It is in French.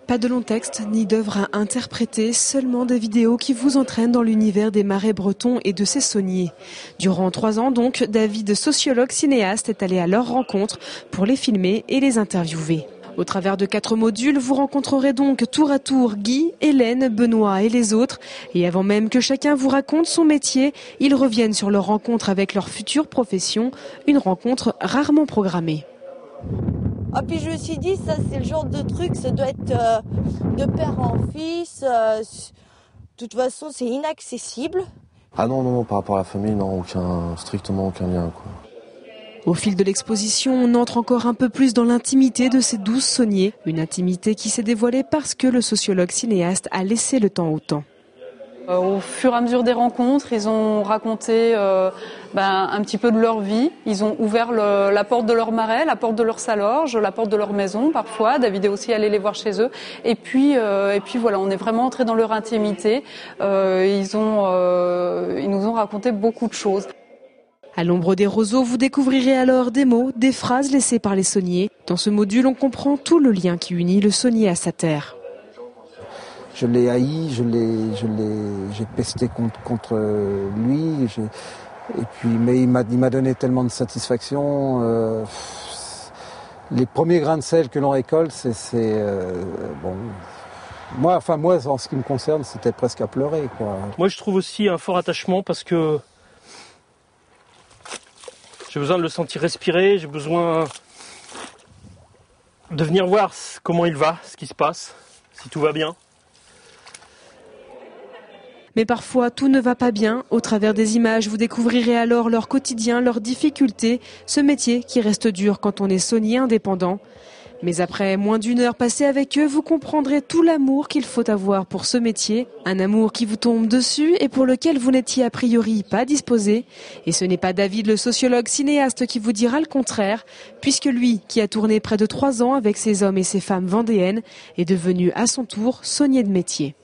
Pas de long texte, ni d'œuvres à interpréter, seulement des vidéos qui vous entraînent dans l'univers des marais bretons et de ses sauniers. Durant 3 ans donc, David, sociologue cinéaste, est allé à leur rencontre pour les filmer et les interviewer. Au travers de 4 modules, vous rencontrerez donc tour à tour Guy, Hélène, Benoît et les autres. Et avant même que chacun vous raconte son métier, ils reviennent sur leur rencontre avec leur future profession, une rencontre rarement programmée. Ah, puis je me suis dit, ça c'est le genre de truc, ça doit être de père en fils. De toute façon, c'est inaccessible. Ah non, par rapport à la famille, non, strictement aucun lien, quoi. Au fil de l'exposition, on entre encore un peu plus dans l'intimité de ces 12 sauniers. Une intimité qui s'est dévoilée parce que le sociologue cinéaste a laissé le temps au temps. Au fur et à mesure des rencontres, ils ont raconté un petit peu de leur vie. Ils ont ouvert la porte de leur marais, la porte de leur salorge, la porte de leur maison parfois. David est aussi allé les voir chez eux. Et puis voilà, on est vraiment entré dans leur intimité. Ils nous ont raconté beaucoup de choses. À l'ombre des roseaux, vous découvrirez alors des mots, des phrases laissées par les sauniers. Dans ce module, on comprend tout le lien qui unit le saunier à sa terre. Je l'ai haï, j'ai pesté contre lui. Mais il m'a donné tellement de satisfaction. Les premiers grains de sel que l'on récolte, bon. Moi, en ce qui me concerne, c'était presque à pleurer, quoi. Moi, je trouve aussi un fort attachement parce que j'ai besoin de le sentir respirer, j'ai besoin de venir voir comment il va, ce qui se passe, si tout va bien. Mais parfois, tout ne va pas bien. Au travers des images, vous découvrirez alors leur quotidien, leurs difficultés, ce métier qui reste dur quand on est saunier indépendant. Mais après moins d'1 heure passée avec eux, vous comprendrez tout l'amour qu'il faut avoir pour ce métier. Un amour qui vous tombe dessus et pour lequel vous n'étiez a priori pas disposé. Et ce n'est pas David, le sociologue cinéaste, qui vous dira le contraire, puisque lui, qui a tourné près de 3 ans avec ces hommes et ces femmes vendéennes, est devenu à son tour saunier de métier.